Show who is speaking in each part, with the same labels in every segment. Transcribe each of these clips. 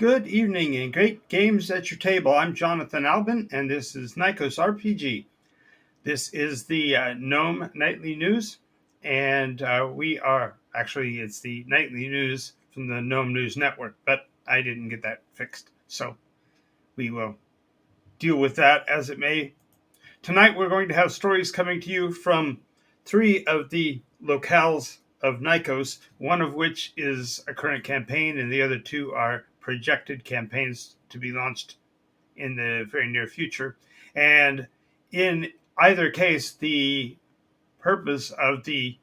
Speaker 1: Good evening and great games at your table. I'm Jonathan Albin, and this is NycosRPG. This is the Gnome Nightly News, and it's the Nightly News from the Gnome News Network, but I didn't get that fixed, so we will deal with that as it may. Tonight we're going to have stories coming to you from three of the locales of Nykos, one of which is a current campaign, and the other two are projected campaigns to be launched in the very near future. And in either case, the purpose of the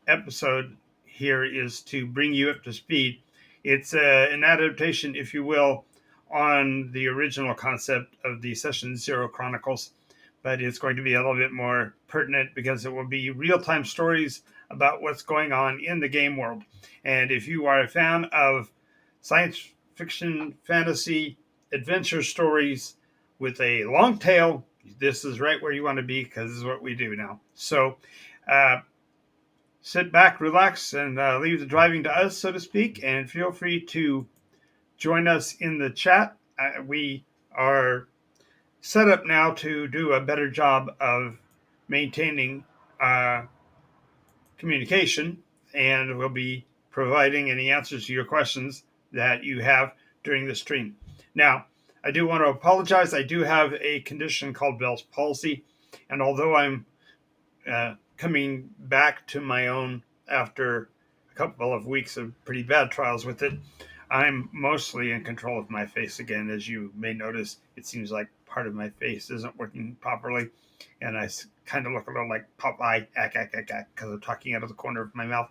Speaker 1: episode here is to bring you up to speed. It's an adaptation, if you will, on the original concept of the Session Zero Chronicles, but it's going to be a little bit more pertinent because it will be real-time stories about what's going on in the game world. And if you are a fan of science fiction, fantasy, adventure stories with a long tail, this is right where you want to be because this is what we do now. So sit back, relax, and leave the driving to us, so to speak, and feel free to join us in the chat. We are set up now to do a better job of maintaining communication, and we'll be providing any answers to your questions that you have during the stream. Now, I do want to apologize. I do have a condition called Bell's palsy, and although I'm coming back to my own after a couple of weeks of pretty bad trials with it, I'm mostly in control of my face again. As you may notice, it seems like part of my face isn't working properly, and I kind of look a little like Popeye, because I'm talking out of the corner of my mouth.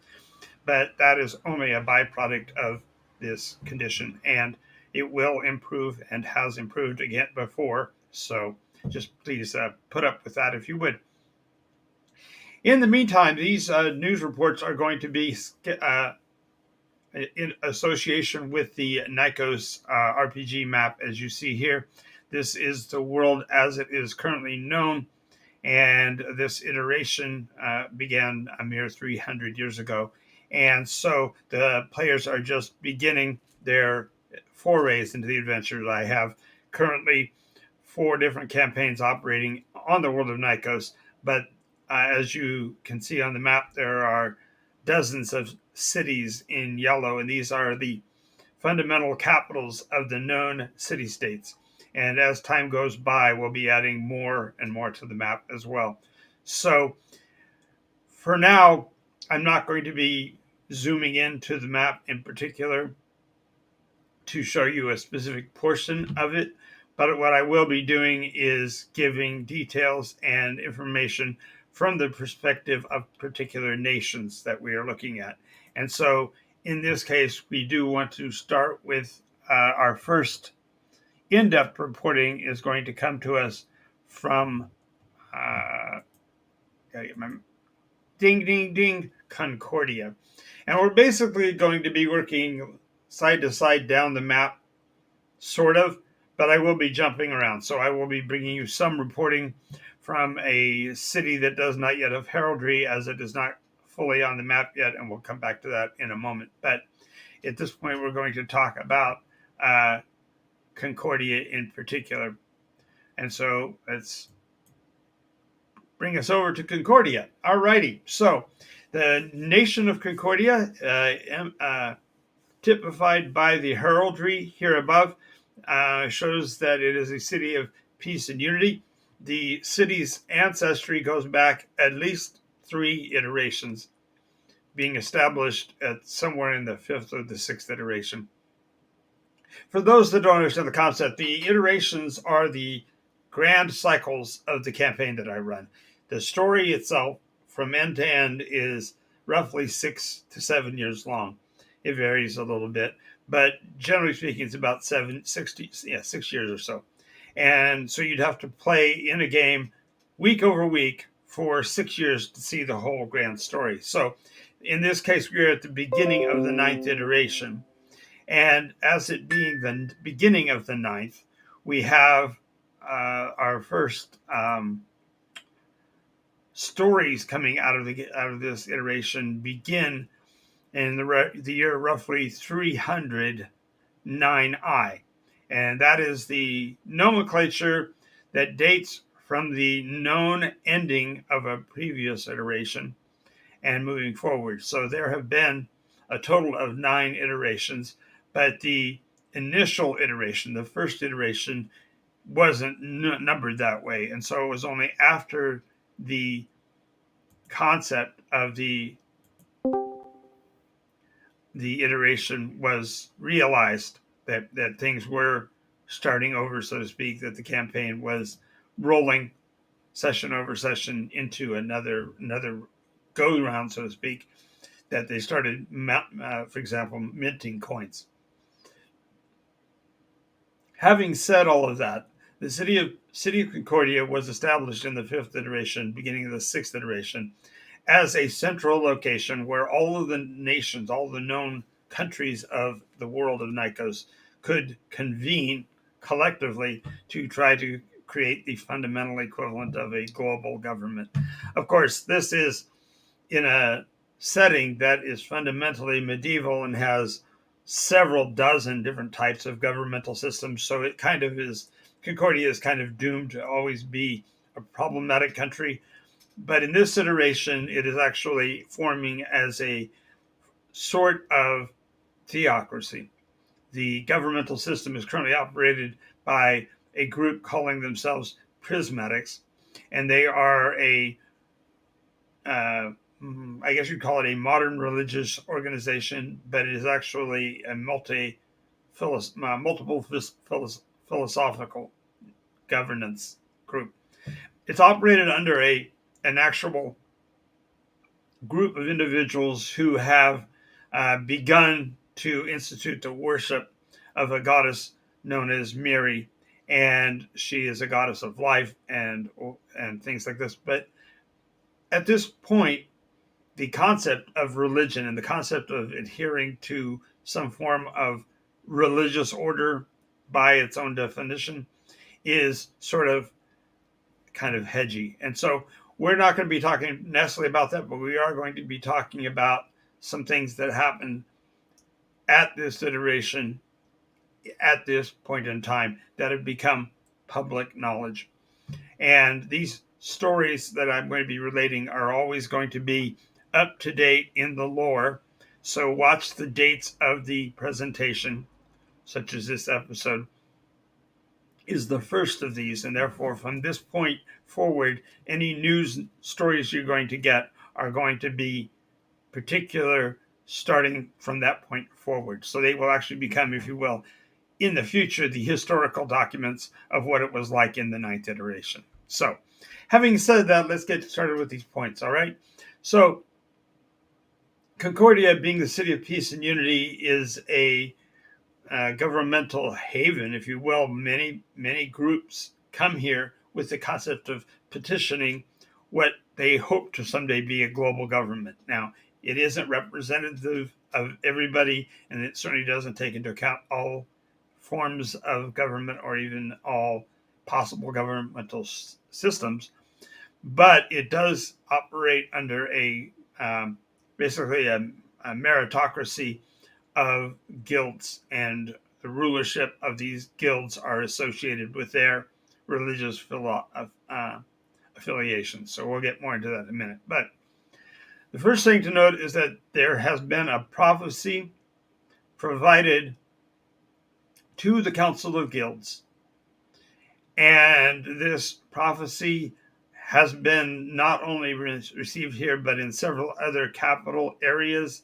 Speaker 1: But that is only a byproduct of this condition, and it will improve and has improved again before. So just please put up with that if you would. In the meantime, these news reports are going to be in association with the Nykos RPG map, as you see here. This is the world as it is currently known, and this iteration began a mere 300 years ago. And so the players are just beginning their forays into the adventures. I have currently 4 different campaigns operating on the world of Nykos, but as you can see on the map, there are dozens of cities in yellow, and these are the fundamental capitals of the known city-states. And as time goes by, we'll be adding more and more to the map as well. So for now, I'm not going to be zooming into the map in particular to show you a specific portion of it, but what I will be doing is giving details and information from the perspective of particular nations that we are looking at. And so in this case, we do want to start with our first in-depth reporting is going to come to us from Concordia. And we're basically going to be working side to side down the map, sort of, but I will be jumping around. So I will be bringing you some reporting from a city that does not yet have heraldry, as it is not fully on the map yet, and we'll come back to that in a moment. But at this point, we're going to talk about Concordia in particular. And so let's bring us over to Concordia. All righty. So the nation of Concordia, typified by the heraldry here above, shows that it is a city of peace and unity. The city's ancestry goes back at least 3 iterations, being established at somewhere in the 5th or the 6th iteration. For those that don't understand the concept, the iterations are the grand cycles of the campaign that I run. The story itself, from end to end, is roughly 6 to 7 years long. It varies a little bit, but generally speaking, it's about 6 years or so. And so you'd have to play in a game week over week for 6 years to see the whole grand story. So in this case, we're at the beginning of the 9th iteration. And as it being the beginning of the 9th, we have our first stories coming out of this iteration begin in the year roughly 300 9I. And that is the nomenclature that dates from the known ending of a previous iteration and moving forward. So there have been a total of 9 iterations, but the initial iteration, the first iteration, wasn't numbered that way. And so it was only after the concept of the iteration was realized that things were starting over, so to speak, that the campaign was rolling session over session into another go round, so to speak, that they started, for example, minting coins. Having said all of that, the city of Concordia was established in the 5th iteration, beginning of the 6th iteration, as a central location where all of the nations, all the known countries of the world of Nikos could convene collectively to try to create the fundamental equivalent of a global government. Of course, this is in a setting that is fundamentally medieval and has several dozen different types of governmental systems. So it kind of is, Concordia is kind of doomed to always be a problematic country. But in this iteration, it is actually forming as a sort of theocracy. The governmental system is currently operated by a group calling themselves Prismatics, and they are I guess you'd call it a modern religious organization, but it is actually a multiple philosophical governance group. It's operated under an actual group of individuals who have begun to institute the worship of a goddess known as Mary, and she is a goddess of life and things like this. But at this point, the concept of religion and the concept of adhering to some form of religious order by its own definition is sort of kind of hedgy. And so we're not going to be talking necessarily about that, but we are going to be talking about some things that happen at this iteration, at this point in time, that have become public knowledge. And these stories that I'm going to be relating are always going to be up to date in the lore. So watch the dates of the presentation, such as this episode is the first of these. And therefore, from this point forward, any news stories you're going to get are going to be particular starting from that point forward. So they will actually become, if you will, in the future, the historical documents of what it was like in the 9th iteration. So having said that, let's get started with these points, all right? So Concordia, being the city of peace and unity, is a governmental haven, if you will. Many groups come here with the concept of petitioning what they hope to someday be a global government. Now, it isn't representative of everybody, and it certainly doesn't take into account all forms of government or even all possible governmental systems, but it does operate under basically a meritocracy of guilds, and the rulership of these guilds are associated with their religious affiliations. So we'll get more into that in a minute. But the first thing to note is that there has been a prophecy provided to the Council of Guilds. And this prophecy has been not only received here, but in several other capital areas,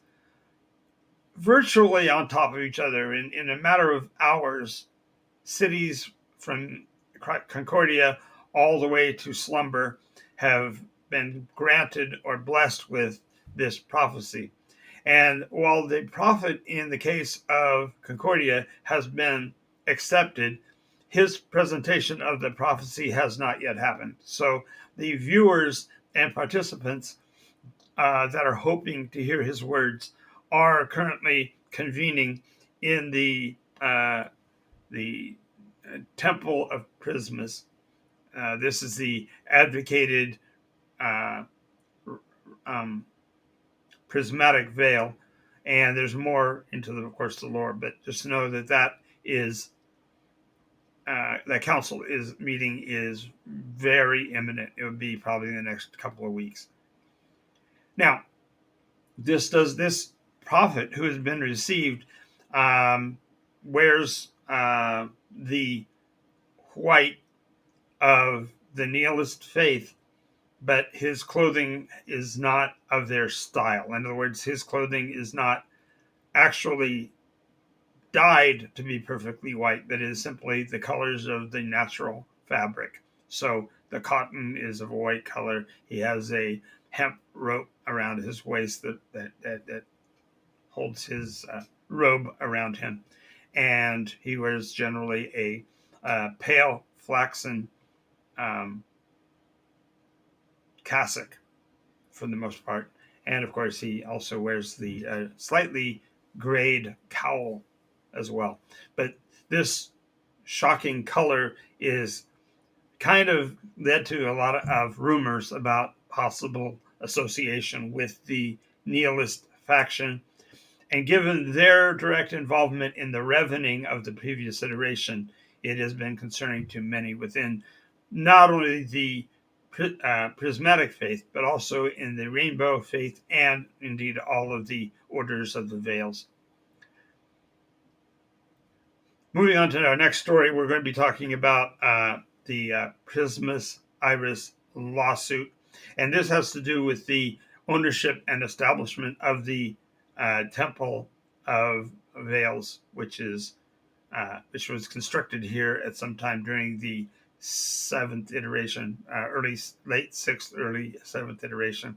Speaker 1: virtually on top of each other. In a matter of hours, cities from Concordia all the way to Slumber have been granted or blessed with this prophecy. And while the prophet in the case of Concordia has been accepted, his presentation of the prophecy has not yet happened. So the viewers and participants that are hoping to hear his words are currently convening in the Temple of Prismas. This is the advocated prismatic veil, And there's more into of course, the lore, but just to know that is that council is meeting is very imminent. It would be probably in the next couple of weeks. Now, this prophet who has been received wears the white of the nihilist faith, but his clothing is not of their style. In other words, his clothing is not actually dyed to be perfectly white, but is simply the colors of the natural fabric. So the cotton is of a white color. He has a hemp rope around his waist that holds his robe around him, and he wears generally a pale flaxen cassock for the most part, and of course he also wears the slightly grayed cowl as well. But this shocking color is kind of led to a lot of rumors about possible association with the nihilist faction. And given their direct involvement in the revening of the previous iteration, it has been concerning to many within not only the prismatic faith, but also in the rainbow faith and indeed all of the orders of the veils. Moving on to our next story, we're going to be talking about the Prismus Iris lawsuit. And this has to do with the ownership and establishment of the Temple of Veils, which was constructed here at some time during the seventh iteration, late sixth, early seventh iteration.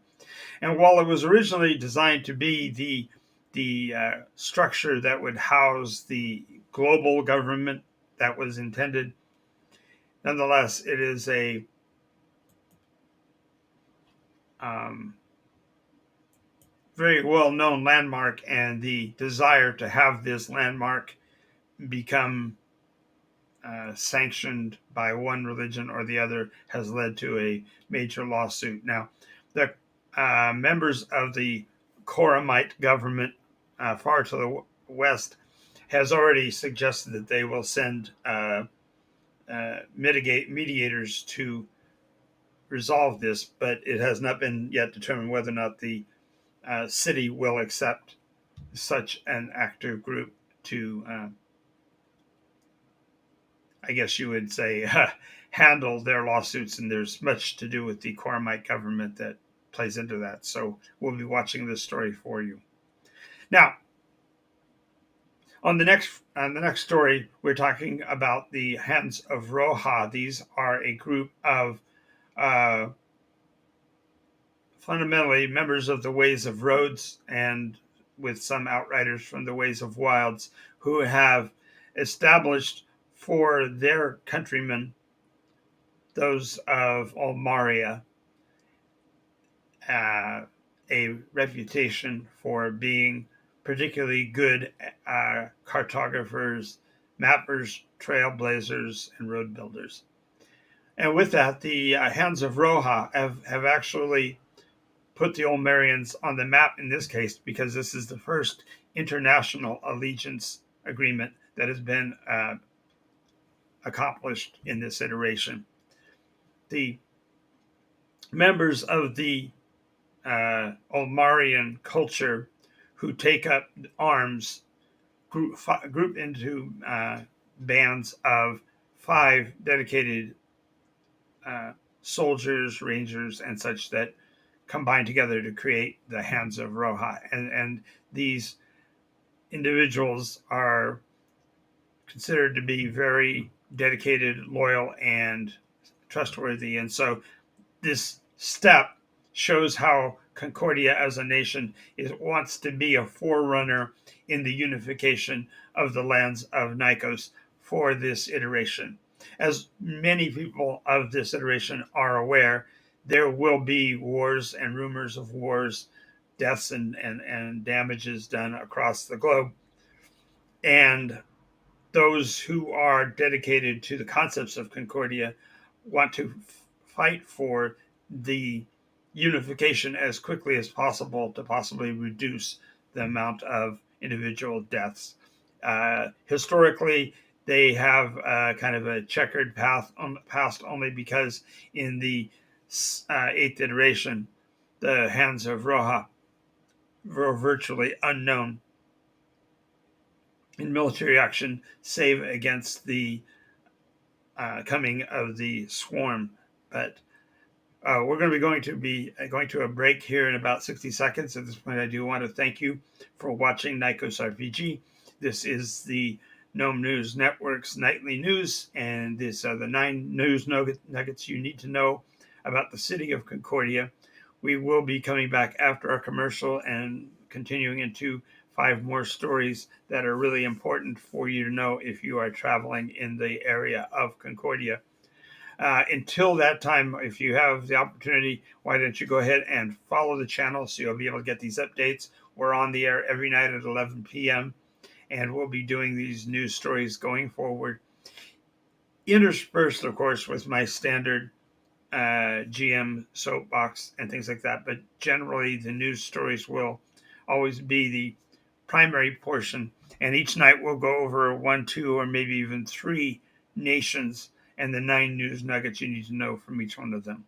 Speaker 1: And while it was originally designed to be the structure that would house the global government that was intended, nonetheless, it is a very well-known landmark, and the desire to have this landmark become sanctioned by one religion or the other has led to a major lawsuit. Now, the members of the Koramite government far to the west has already suggested that they will send mediators to resolve this, but it has not been yet determined whether or not the city will accept such an active group to I guess you would say, handle their lawsuits. And there's much to do with the Koramite government that plays into that. So we'll be watching this story for you. Now, on the next story, we're talking about the Hands of Roha. These are a group of fundamentally members of the Ways of Roads, and with some outriders from the Ways of Wilds, who have established for their countrymen, those of Almaria, a reputation for being particularly good cartographers, mappers, trailblazers, and road builders. And with that, the Hands of Roha have actually put the Olmerians on the map in this case, because this is the first international allegiance agreement that has been accomplished in this iteration. The members of the Olmarian culture who take up arms group into bands of 5 dedicated soldiers, rangers, and such that combine together to create the Hands of Roha. And these individuals are considered to be very dedicated, loyal, and trustworthy. And so this step shows how Concordia as a nation wants to be a forerunner in the unification of the lands of Nykos for this iteration. As many people of this iteration are aware, there will be wars and rumors of wars, deaths and damages done across the globe. And those who are dedicated to the concepts of Concordia want to fight for the unification as quickly as possible to possibly reduce the amount of individual deaths. Historically, they have kind of a checkered past only because in the 8th iteration, the hands of Roja were virtually unknown in military action, save against the coming of the swarm. But we're going to be going to a break here in about 60 seconds. At this point, I do want to thank you for watching NycosRPG. This is the Gnome News Network's nightly news, and these are the 9 news nuggets you need to know about the city of Concordia. We will be coming back after our commercial and continuing into 5 more stories that are really important for you to know if you are traveling in the area of Concordia. Until that time, if you have the opportunity, why don't you go ahead and follow the channel so you'll be able to get these updates. We're on the air every night at 11 p.m. and we'll be doing these news stories going forward, interspersed, of course, with my standard GM soapbox and things like that. But generally, the news stories will always be the primary portion. And each night we'll go over 1, 2, or maybe even 3 nations and the 9 news nuggets you need to know from each one of them.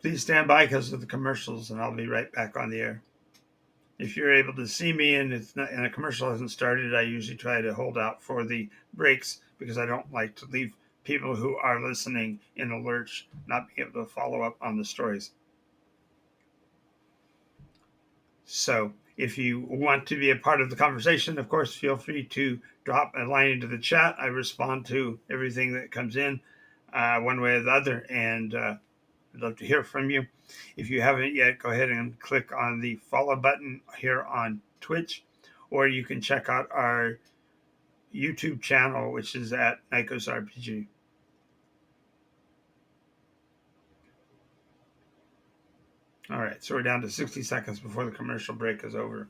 Speaker 1: Please stand by because of the commercials, and I'll be right back on the air. If you're able to see me and a commercial hasn't started, I usually try to hold out for the breaks because I don't like to leave people who are listening in a lurch, not be able to follow up on the stories. So if you want to be a part of the conversation, of course, feel free to drop a line into the chat. I respond to everything that comes in one way or the other, and I'd love to hear from you. If you haven't yet, go ahead and click on the follow button here on Twitch, or you can check out our YouTube channel, which is at NycosRPG. All right, so we're down to 60 seconds before the commercial break is over.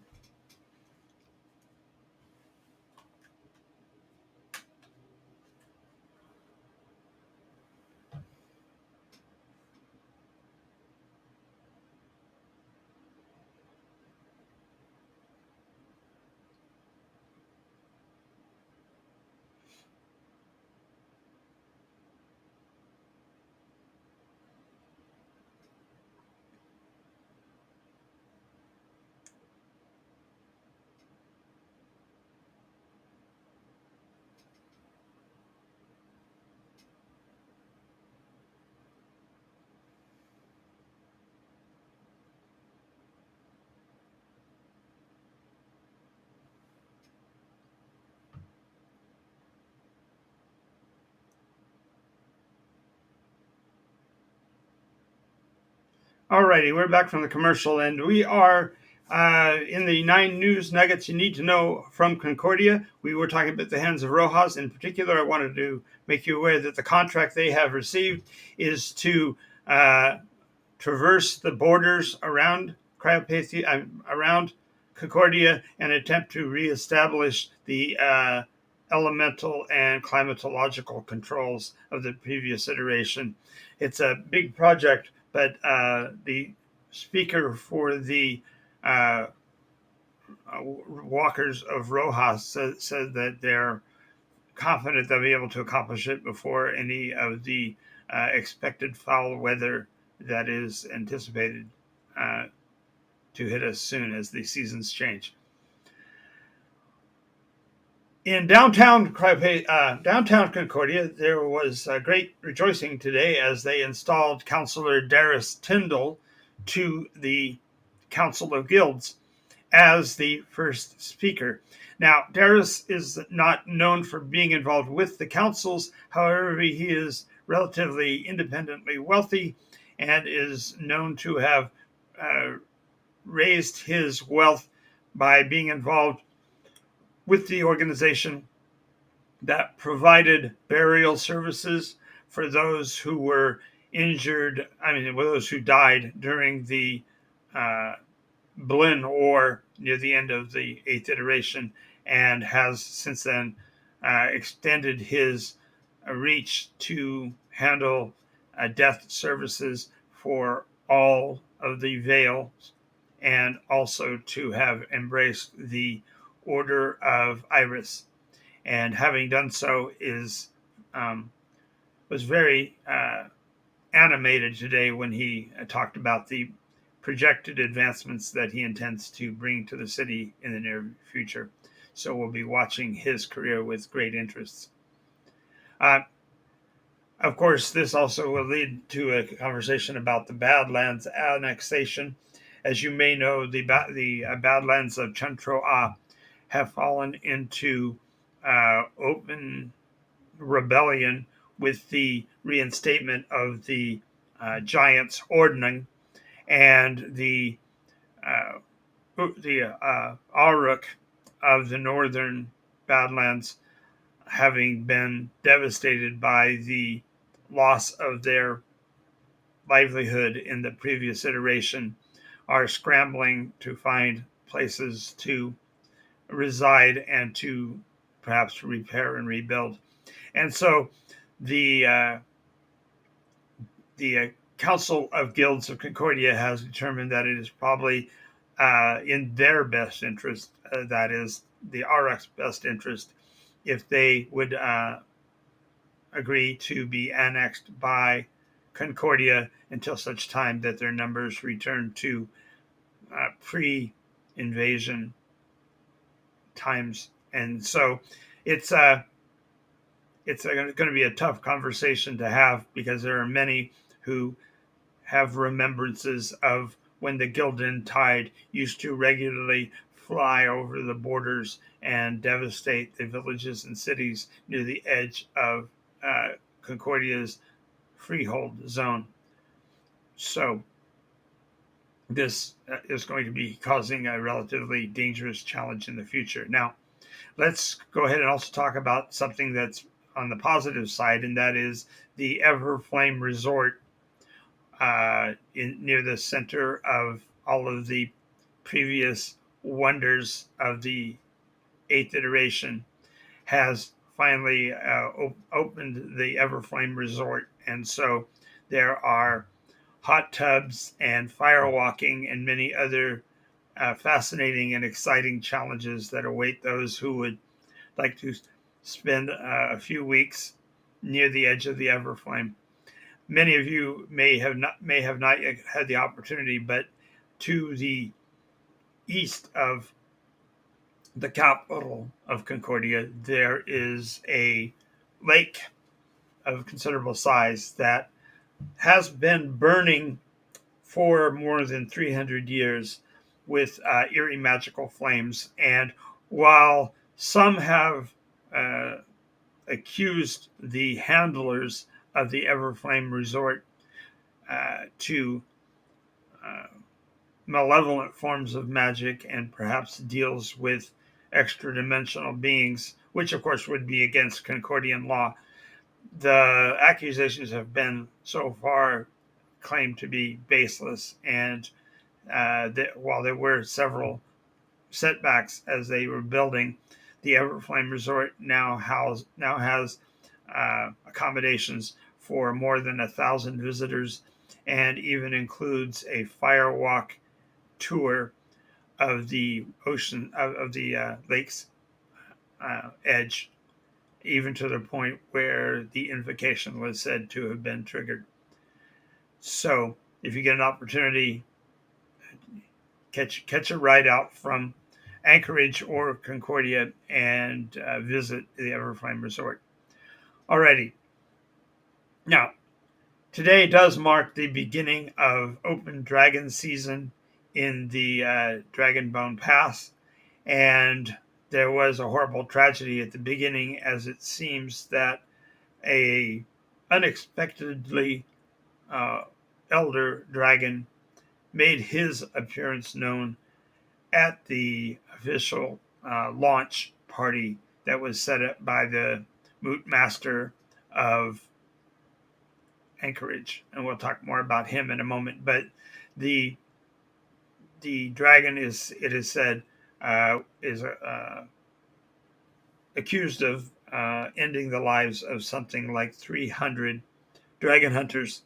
Speaker 1: All righty, we're back from the commercial, and we are in the 9 news nuggets you need to know from Concordia. We were talking about the hands of Rojas. In particular, I wanted to make you aware that the contract they have received is to traverse the borders around Cryopathia, around Concordia, and attempt to reestablish the elemental and climatological controls of the previous iteration. It's a big project, but the speaker for the Walkers of Rojas said that they're confident they'll be able to accomplish it before any of the expected foul weather that is anticipated to hit us soon as the seasons change. In downtown Concordia, there was great rejoicing today as they installed Councillor Darius Tyndall to the Council of Guilds as the first speaker. Now, Darius is not known for being involved with the councils. However, he is relatively independently wealthy and is known to have raised his wealth by being involved with the organization that provided burial services for those who were injured, those who died during the Blinn Or near the end of the 8th iteration, and has since then extended his reach to handle death services for all of the Vales, and also to have embraced the Order of Iris. And having done so, was very animated today when he talked about the projected advancements that he intends to bring to the city in the near future. So we'll be watching his career with great interest. Uh, of course, this also will lead to a conversation about the Badlands annexation. As you may know, the Badlands of Chuntroa have fallen into open rebellion with the reinstatement of the Giants Ordning, and the Aruk of the northern Badlands, having been devastated by the loss of their livelihood in the previous iteration, are scrambling to find places to reside and to perhaps repair and rebuild. And so the Council of Guilds of Concordia has determined that it is probably in their best interest, that is, the RX best interest, if they would agree to be annexed by Concordia until such time that their numbers return to pre-invasion times. And so it's going to be a tough conversation to have, because there are many who have remembrances of when the Gildan Tide used to regularly fly over the borders and devastate the villages and cities near the edge of Concordia's freehold zone. So this is going to be causing a relatively dangerous challenge in the future. Now, let's go ahead and also talk about something that's on the positive side, and that is the Everflame Resort near the center of all of the previous wonders of the 8th iteration, has finally opened the Everflame Resort. And so there are hot tubs and firewalking and many other fascinating and exciting challenges that await those who would like to spend a few weeks near the edge of the Everflame. Many of you may have not yet had the opportunity, but to the east of the capital of Concordia, there is a lake of considerable size that has been burning for more than 300 years with eerie magical flames. And while some have accused the handlers of the Everflame Resort to malevolent forms of magic and perhaps deals with extra dimensional beings, which of course would be against Concordian law, the accusations have been so far claimed to be baseless. And while there were several setbacks as they were building, the Everflame Resort now has accommodations for more than 1,000 visitors, and even includes a firewalk tour of the ocean of the lake's edge, even to the point where the invocation was said to have been triggered. So, if you get an opportunity, catch a ride out from Anchorage or Concordia and visit the Everflame Resort. Alrighty. Now, today does mark the beginning of open dragon season in the Dragonbone Pass, and there was a horrible tragedy at the beginning, as it seems that a unexpectedly elder dragon made his appearance known at the official launch party that was set up by the Moot Master of Anchorage, and we'll talk more about him in a moment. But the the dragon it is said, is accused of ending the lives of something like 300 dragon hunters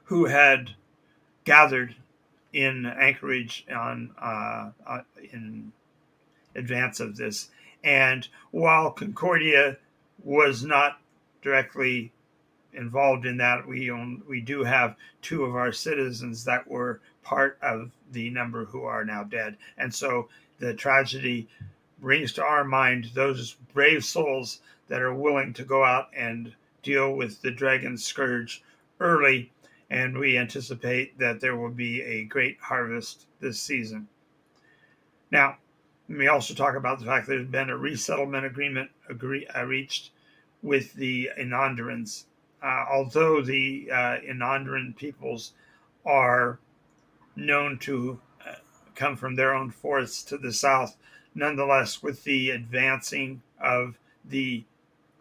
Speaker 1: who had gathered in Anchorage in advance of this. And while Concordia was not directly involved in that, we do have two of our citizens that were part of the number who are now dead. And so the tragedy brings to our mind those brave souls that are willing to go out and deal with the dragon scourge early, and we anticipate that there will be a great harvest this season. Now, let me also talk about the fact that there's been a resettlement agreement reached with the Inanderans. Although the Inanderan peoples are known to come from their own forests to the south, nonetheless, with the advancing of the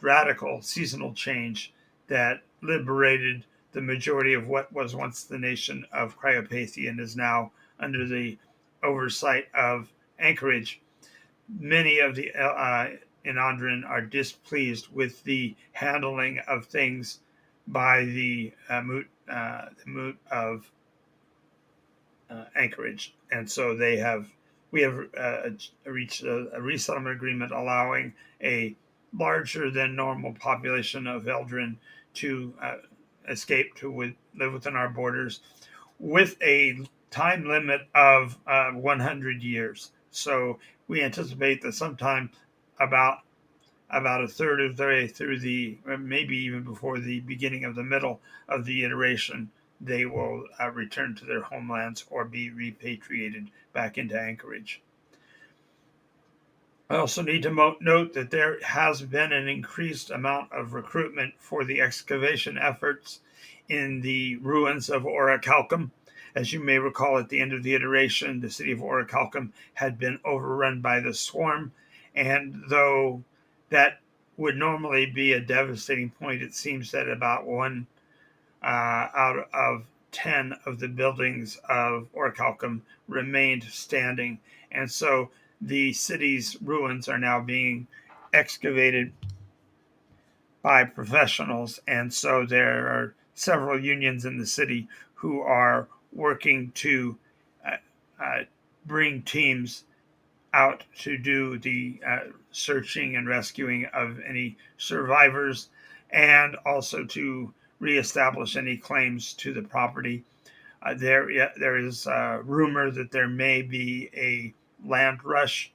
Speaker 1: radical seasonal change that liberated the majority of what was once the nation of Cryopathia and is now under the oversight of Anchorage, many of the Inandran are displeased with the handling of things by the moot of Anchorage, and so we have reached a resettlement agreement allowing a larger than normal population of Eldrin to escape to live within our borders, with a time limit of 100 years. So we anticipate that sometime about a third of the way through or maybe even before the beginning of the middle of the iteration, they will return to their homelands or be repatriated back into Anchorage. I also need to note that there has been an increased amount of recruitment for the excavation efforts in the ruins of Orichalcum. As you may recall, at the end of the iteration, the city of Orichalcum had been overrun by the swarm, and though that would normally be a devastating point, it seems that about one out of 10 of the buildings of Orichalcum remained standing. And so the city's ruins are now being excavated by professionals. And so there are several unions in the city who are working to bring teams out to do the searching and rescuing of any survivors, and also to reestablish any claims to the property. There is a rumor that there may be a land rush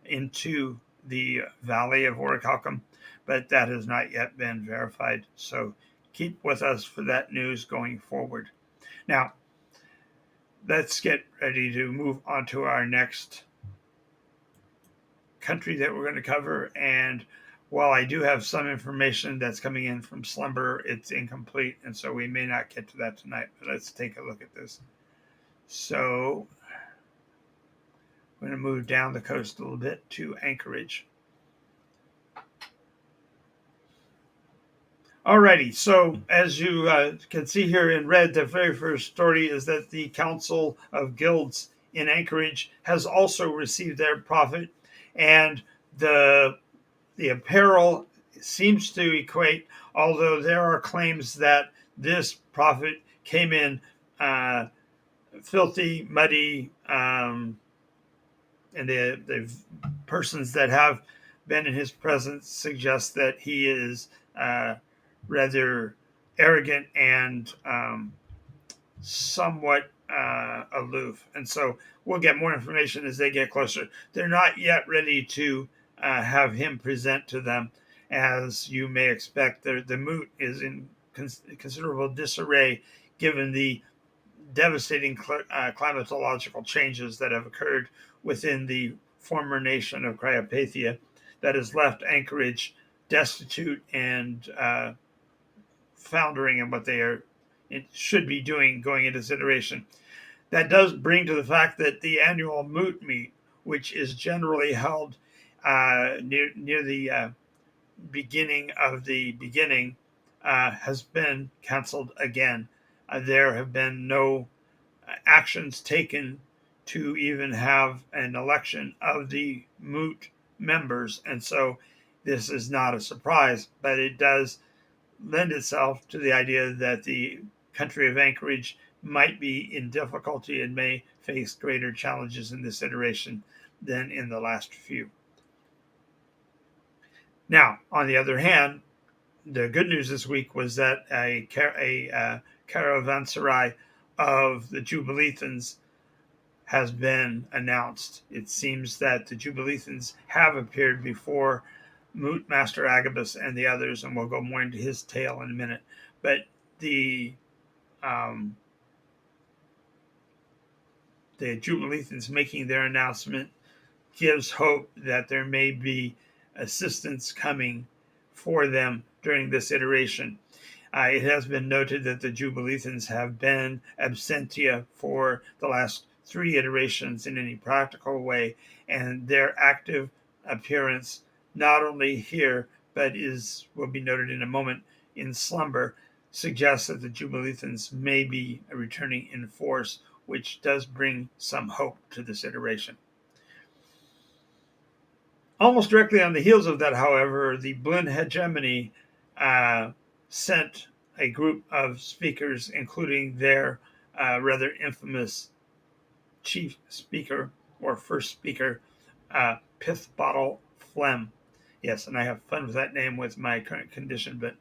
Speaker 1: into the valley of Orichalcum, but that has not yet been verified. So keep with us for that news going forward. Now, let's get ready to move on to our next country that we're going to cover. And while I do have some information that's coming in from Slumber, it's incomplete, and so we may not get to that tonight, but let's take a look at this. So I'm going to move down the coast a little bit to Anchorage. Alrighty, so as you can see here in red, the very first story is that the Council of Guilds in Anchorage has also received their profit, and the apparel seems to equate, although there are claims that this profit came in filthy, muddy, and the persons that have been in his presence suggest that he is rather arrogant and somewhat aloof. And so we'll get more information as they get closer. They're not yet ready to have him present to them. As you may expect, the moot is in considerable disarray given the devastating climatological changes that have occurred within the former nation of Cryopathia that has left Anchorage destitute and foundering in what it should be doing going into this iteration. That does bring to the fact that the annual moot meet, which is generally held near the beginning of the beginning, has been canceled again. There have been no actions taken to even have an election of the moot members. And so this is not a surprise, but it does lend itself to the idea that the country of Anchorage might be in difficulty and may face greater challenges in this iteration than in the last few. Now, on the other hand, the good news this week was that a caravanserai of the Jubilethans has been announced. It seems that the Jubilethans have appeared before Moot Master Agabus and the others, and we'll go more into his tale in a minute. But the Jubilethans making their announcement gives hope that there may be assistance coming for them during this iteration. It has been noted that the Jubilethans have been absentia for the last 3 iterations in any practical way, and their active appearance, not only here, but will be noted in a moment, in slumber, suggests that the Jubilethans may be returning in force, which does bring some hope to this iteration. Almost directly on the heels of that, however, the Blinn Hegemony sent a group of speakers, including their rather infamous chief speaker or first speaker, Pith Bottle Phlegm. Yes, and I have fun with that name with my current condition, but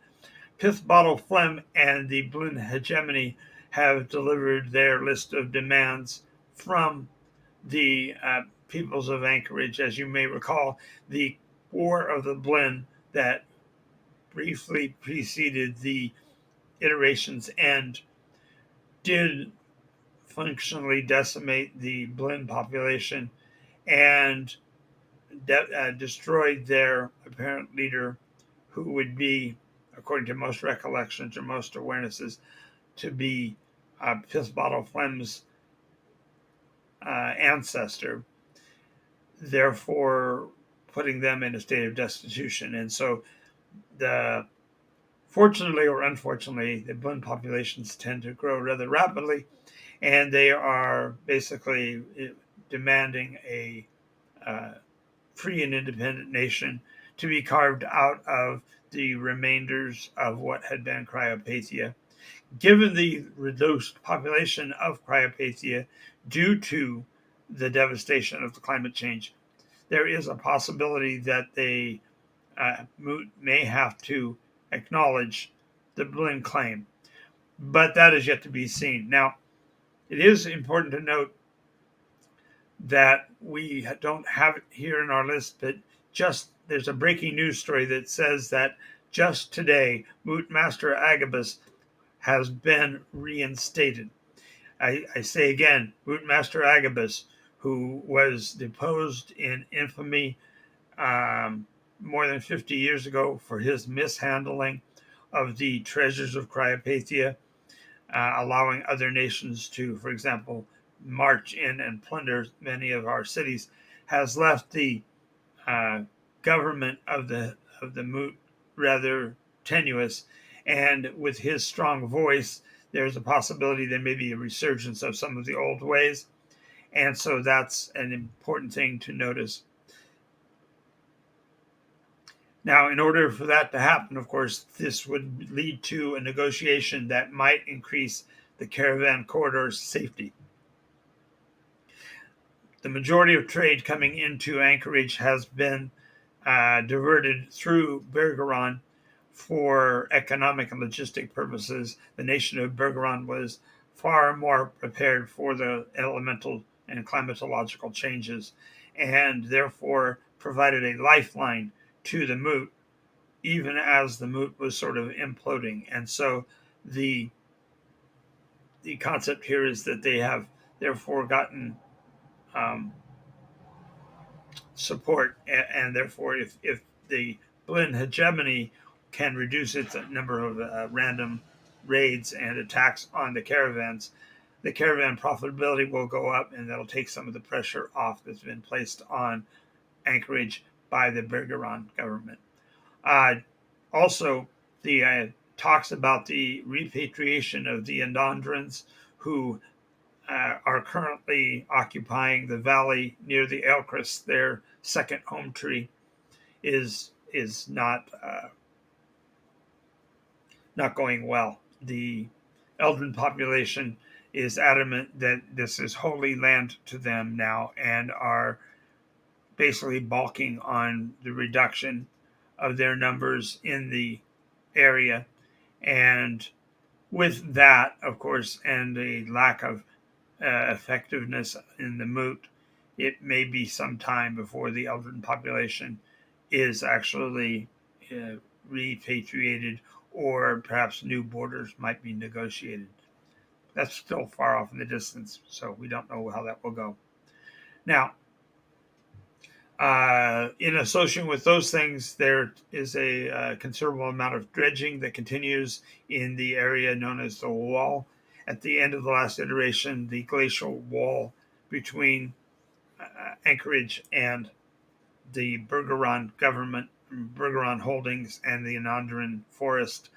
Speaker 1: Pith Bottle Phlegm and the Blinn Hegemony have delivered their list of demands from the peoples of Anchorage. As you may recall, the War of the Blinn that briefly preceded the iteration's end did functionally decimate the Blinn population and destroyed their apparent leader, who would be, according to most recollections or most awarenesses, to be Pith Bottle Phlegm's ancestor, therefore putting them in a state of destitution. And so fortunately or unfortunately, the Blinn populations tend to grow rather rapidly, and they are basically demanding a free and independent nation to be carved out of the remainders of what had been Cryopathia. Given the reduced population of Cryopathia due to the devastation of the climate change, there is a possibility that they may have to acknowledge the Blinn claim, but that is yet to be seen. Now, it is important to note that we don't have it here in our list, but there's a breaking news story that says that just today, Moot Master Agabus has been reinstated. I say again, Moot Master Agabus, who was deposed in infamy more than 50 years ago for his mishandling of the treasures of Cryopathia, allowing other nations to, for example, march in and plunder many of our cities, has left the government of the Moot rather tenuous. And with his strong voice, there's a possibility there may be a resurgence of some of the old ways. And so that's an important thing to notice. Now, in order for that to happen, of course, this would lead to a negotiation that might increase the caravan corridor's safety. The majority of trade coming into Anchorage has been diverted through Bergeron for economic and logistic purposes. The nation of Bergeron was far more prepared for the elemental and climatological changes, and therefore provided a lifeline to the Moot, even as the Moot was sort of imploding. And so the concept here is that they have therefore gotten support, and therefore if the Blinn hegemony can reduce its number of random raids and attacks on the caravans, the caravan profitability will go up, and that'll take some of the pressure off that's been placed on Anchorage by the Bergeron government. Also, the talks about the repatriation of the Andondrans, who are currently occupying the valley near the Elcris. Their second home tree is not going well. The Eldrin population is adamant that this is holy land to them now, and are basically balking on the reduction of their numbers in the area. And with that, of course, and a lack of effectiveness in the moot, it may be some time before the Eldrin population is actually repatriated, or perhaps new borders might be negotiated. That's still far off in the distance, so we don't know how that will go. Now, in association with those things, there is a considerable amount of dredging that continues in the area known as the Wall. At the end of the last iteration, the glacial wall between Anchorage and the Bergeron holdings, and the Anandran forest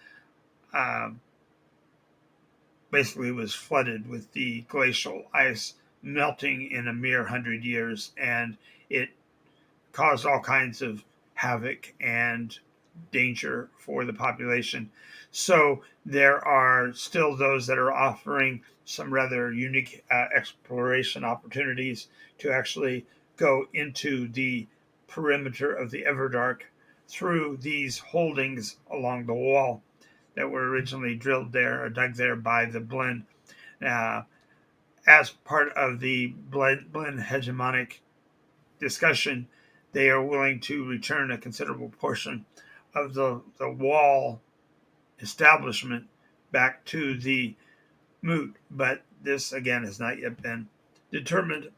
Speaker 1: basically was flooded with the glacial ice melting in a mere 100 years, and it caused all kinds of havoc and danger for the population. So there are still those that are offering some rather unique exploration opportunities to actually go into the perimeter of the Everdark through these holdings along the wall that were originally drilled there or dug there by the Blinn. Uh, as part of the Blinn hegemonic discussion, they are willing to return a considerable portion of the wall establishment back to the moot. But this, again, has not yet been determined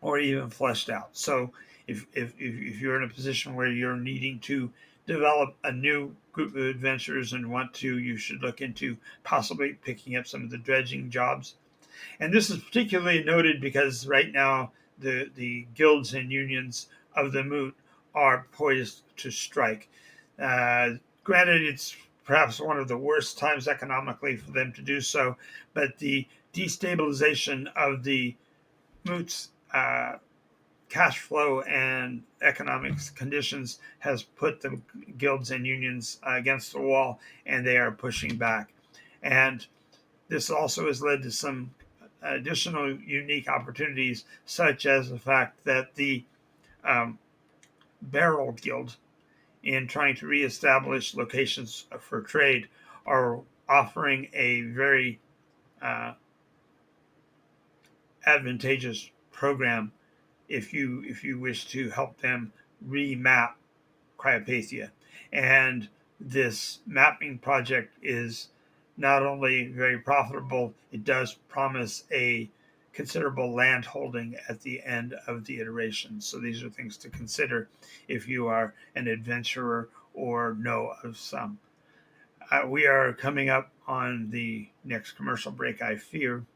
Speaker 1: or even fleshed out. So if you're in a position where you're needing to develop a new group of adventurers and want to, you should look into possibly picking up some of the dredging jobs. And this is particularly noted because right now the guilds and unions of the moot are poised to strike. Granted, it's perhaps one of the worst times economically for them to do so, but the destabilization of the moot's cash flow and economics conditions has put the guilds and unions against the wall, and they are pushing back. And this also has led to some additional unique opportunities, such as the fact that the Barrel Guild, in trying to reestablish locations for trade, are offering a very advantageous program if you wish to help them remap Cryopathia. And this mapping project is not only very profitable, it does promise a considerable land holding at the end of the iteration. So these are things to consider if you are an adventurer or know of some. We are coming up on the next commercial break, I fear.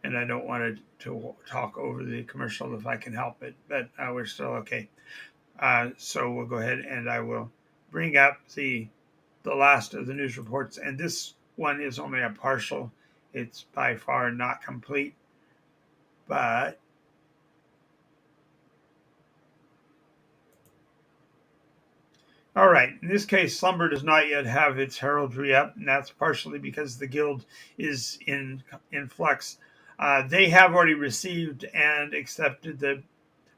Speaker 1: And I don't want to talk over the commercial if I can help it, but we're still okay. So we'll go ahead and I will bring up the last of the news reports. And this one is only a partial. It's by far not complete. But all right, in this case, Slumber does not yet have its heraldry up, and that's partially because the guild is in flux. They have already received and accepted the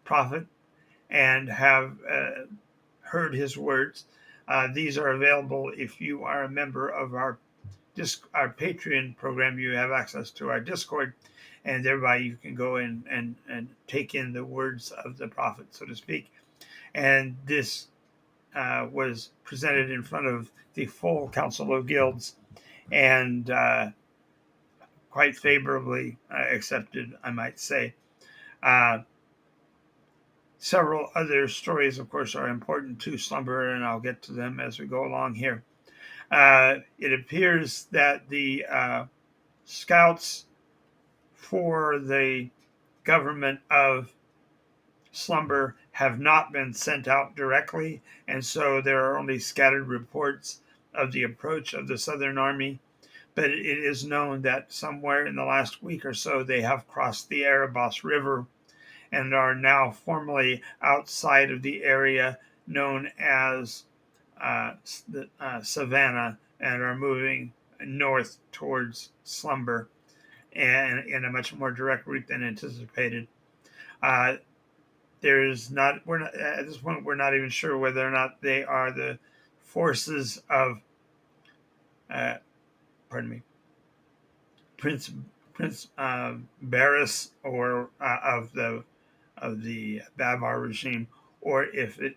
Speaker 1: prophet and have heard his words. These are available if you are a member of our Patreon program. You have access to our Discord, and thereby you can go in and take in the words of the prophet, so to speak. And this was presented in front of the full Council of Guilds, and quite favorably accepted, I might say. Several other stories, of course, are important to Slumber, and I'll get to them as we go along here. It appears that the scouts for the government of Slumber have not been sent out directly, and so there are only scattered reports of the approach of the Southern Army, but it is known that somewhere in the last week or so they have crossed the Erebus River and are now formally outside of the area known as the Savannah and are moving north towards Slumber and in a much more direct route than anticipated. Uh, there's not we're not at this point we're not even sure whether or not they are the forces of uh, pardon me Prince Barris or of the Bavar regime, or if it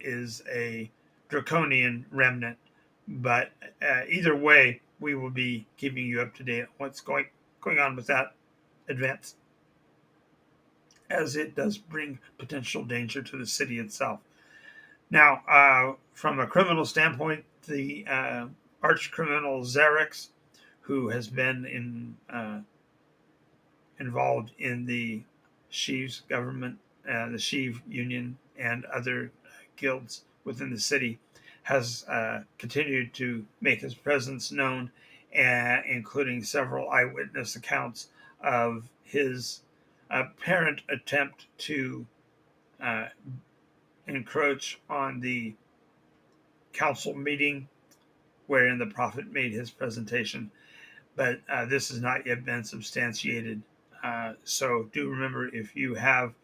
Speaker 1: is a draconian remnant. But either way, we will be keeping you up to date on what's going on with that advance, as it does bring potential danger to the city itself. Now, from a criminal standpoint, the arch criminal Xerix, who has been involved in the Sheaves government, the Sheave Union, and other guilds within the city, has continued to make his presence known, including several eyewitness accounts of his apparent attempt to uh, encroach on the council meeting wherein the prophet made his presentation. But this has not yet been substantiated. So do remember, if you have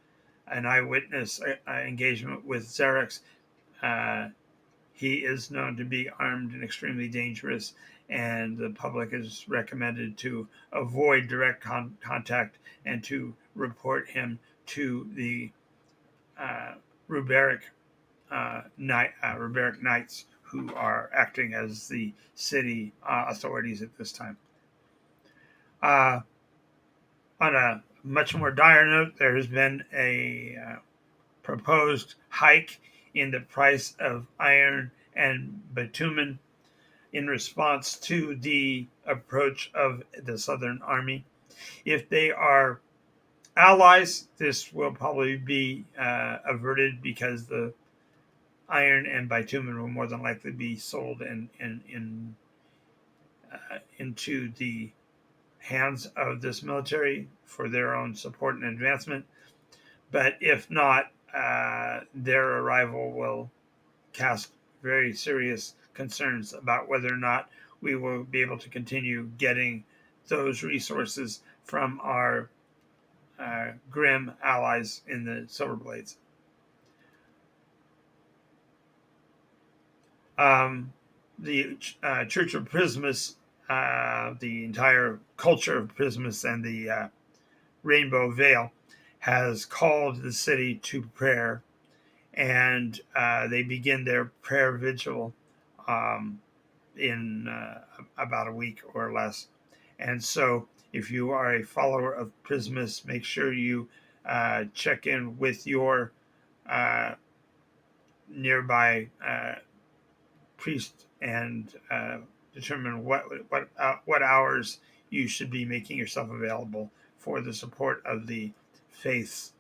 Speaker 1: an eyewitness engagement with Xerix, uh, he is known to be armed and extremely dangerous, and the public is recommended to avoid direct contact and to report him to the uh, Ruberic Ruberic Knights, who are acting as the city authorities at this time. Uh, on a much more dire note, there has been a proposed hike in the price of iron and bitumen in response to the approach of the Southern Army. If they are allies, this will probably be averted, because the iron and bitumen will more than likely be sold into the hands of this military for their own support and advancement. But if not, their arrival will cast very serious concerns about whether or not we will be able to continue getting those resources from our grim allies in the Silverblades. The Church of Prismus, the entire culture of Prismus and the Rainbow Veil, has called the city to prayer, and they begin their prayer vigil um, in about a week or less. And so, if you are a follower of Prismus, make sure you check in with your uh, nearby priest and determine what hours you should be making yourself available for the support of the faith's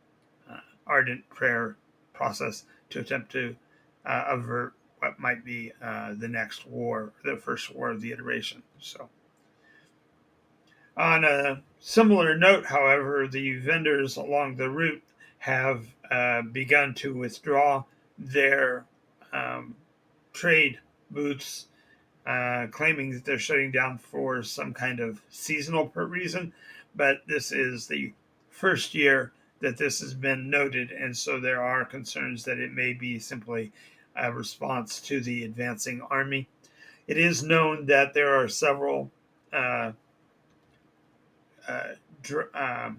Speaker 1: ardent prayer process to attempt to avert what might be the next war, the first war of the iteration. So, on a similar note, however, the vendors along the route have begun to withdraw their um, trade booths, claiming that they're shutting down for some kind of seasonal reason. But this is the first year that this has been noted, and so there are concerns that it may be simply a response to the advancing army. It is known that there are several uh, uh,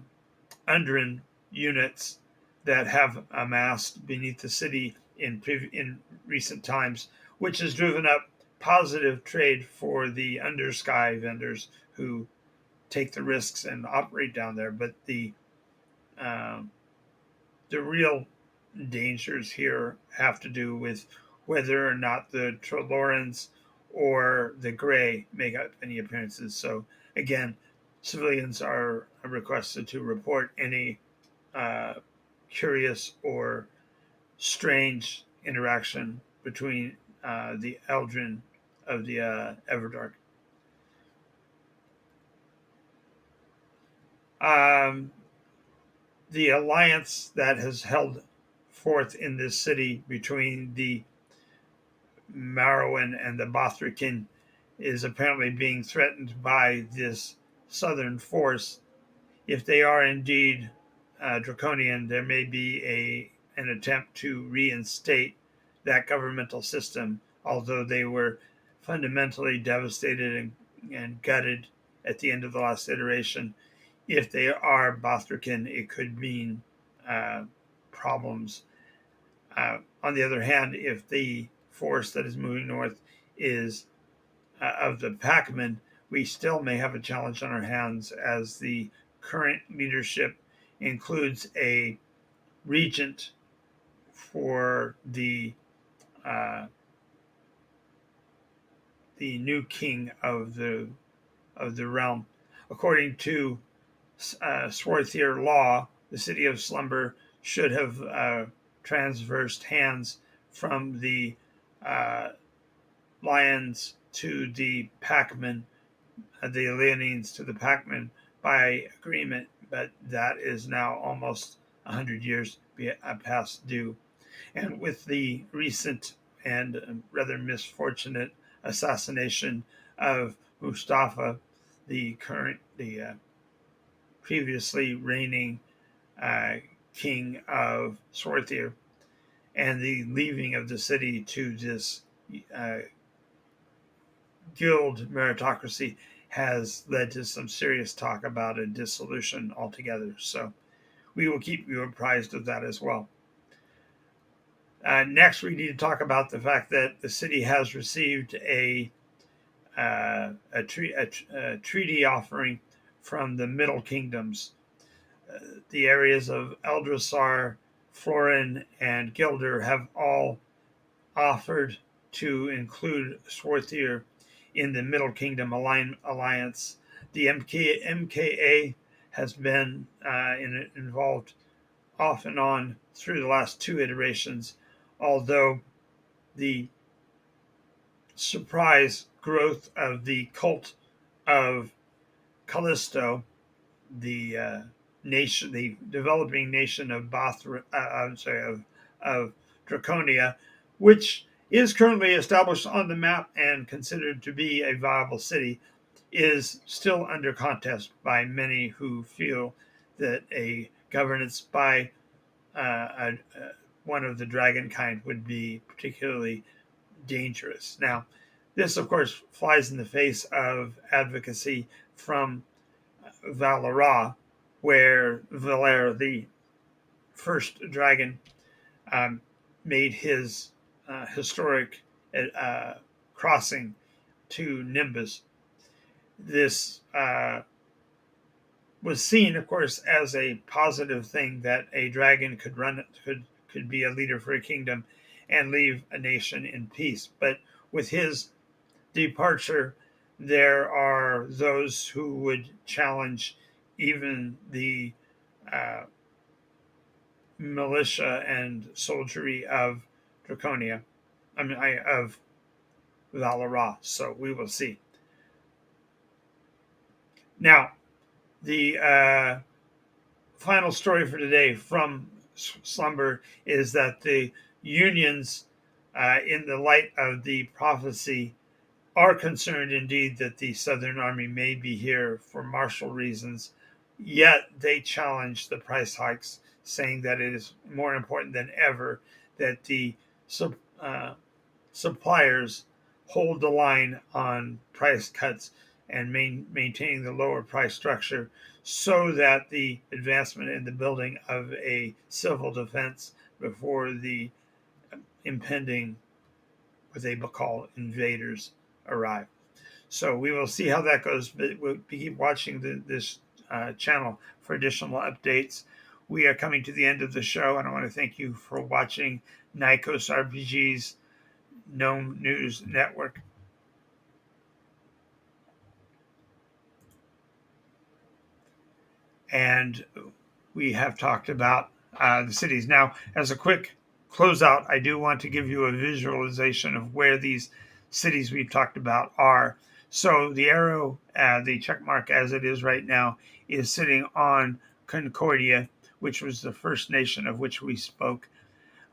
Speaker 1: Undran units that have amassed beneath the city in recent times, which has driven up positive trade for the undersky vendors who take the risks and operate down there. But um, the real dangers here have to do with whether or not the Trolorans or the Grey make up any appearances. So again, civilians are requested to report any uh, curious or strange interaction between the Eldrin Everdark. The alliance that has held forth in this city between the Marrowan and the Bothrikin is apparently being threatened by this southern force. If they are indeed draconian, there may be an attempt to reinstate that governmental system, although they were fundamentally devastated and gutted at the end of the last iteration. If they are Bothrikin, it could mean problems. On the other hand, if the force that is moving north is of the Pac-Man, we still may have a challenge on our hands, as the current leadership includes a regent for uh, the new king of the realm. According to Swarthier law, the city of Slumber should have transversed hands from the uh, lions to the Pac-Man, the Leonines to the Pac-Man by agreement, but that is now almost 100 years past due. And with the recent and rather misfortunate assassination of Mustafa, the previously reigning uh, king of Swarthir, and the leaving of the city to this uh, guild meritocracy has led to some serious talk about a dissolution altogether. So we will keep you apprised of that as well. Next, we need to talk about the fact that the city has received a treaty offering from the Middle Kingdoms. The areas of Eldrasar, Florin, and Gilder have all offered to include Swarthir in the Middle Kingdom alliance. The MKA has been involved off and on through the last two iterations, although the surprise growth of the cult of Callisto, the developing nation of of Draconia, which is currently established on the map and considered to be a viable city, is still under contest by many who feel that a governance by one of the dragon kind would be particularly dangerous. Now, this, of course, flies in the face of advocacy from Valara, where Valer, the first dragon, made his historic crossing to Nimbus. This was seen, of course, as a positive thing, that a dragon could be a leader for a kingdom and leave a nation in peace. But with his departure, there are those who would challenge even the uh, militia and soldiery of Draconia. Of Valara. So we will see. Now, the final story for today from Slumber is that the unions, in the light of the prophecy, are concerned indeed that the Southern Army may be here for martial reasons, yet they challenge the price hikes, saying that it is more important than ever that the suppliers hold the line on price cuts and maintaining the lower price structure, so that the advancement in the building of a civil defense before the impending, what they call, invaders arrive. So we will see how that goes, but we'll keep watching this channel for additional updates. We are coming to the end of the show, and I want to thank you for watching NycosRPG's Gnome News Network. And we have talked about the cities. Now, as a quick closeout, I do want to give you a visualization of where these cities we've talked about are. So the arrow, the check mark as it is right now, is sitting on Concordia, which was the first nation of which we spoke.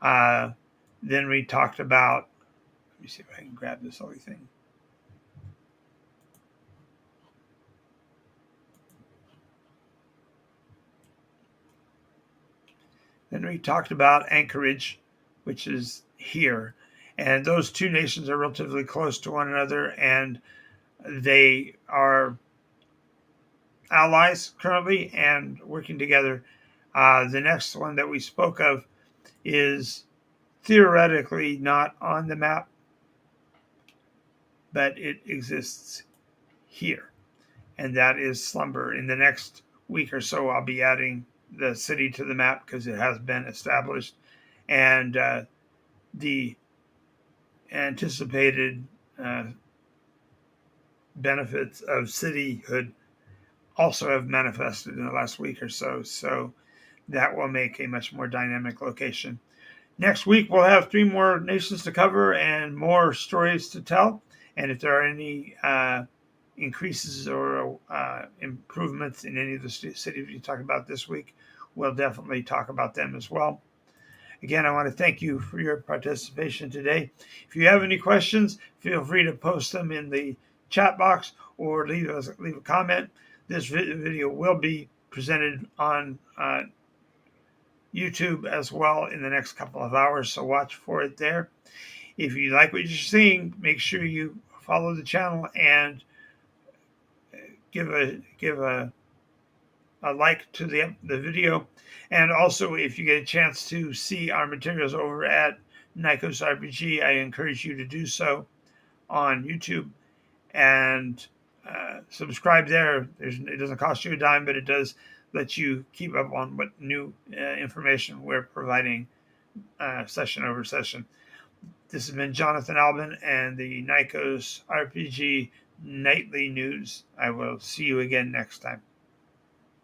Speaker 1: Then we talked about, let me see if I can grab this other thing. Then we talked about Anchorage, which is here. And those two nations are relatively close to one another, and they are allies currently and working together. The next one that we spoke of is theoretically not on the map, but it exists here, and that is Slumber. In the next week or so, I'll be adding the city to the map because it has been established, and the anticipated benefits of cityhood also have manifested in the last week or so. So that will make a much more dynamic location. Next week, we'll have 3 more nations to cover and more stories to tell. And if there are any increases or improvements in any of the cities we talked about this week, we'll definitely talk about them as well. Again, I want to thank you for your participation today. If you have any questions, feel free to post them in the chat box or leave a comment. This video will be presented on YouTube as well in the next couple of hours, so watch for it there. If you like what you're seeing, make sure you follow the channel and give a like to the video. And also, if you get a chance to see our materials over at NycosRPG, I encourage you to do so on YouTube and subscribe there. It doesn't cost you a dime, but it does let you keep up on what new information we're providing session over session. This has been Jonathan Albin and the NycosRPG Nightly News. I will see you again next time.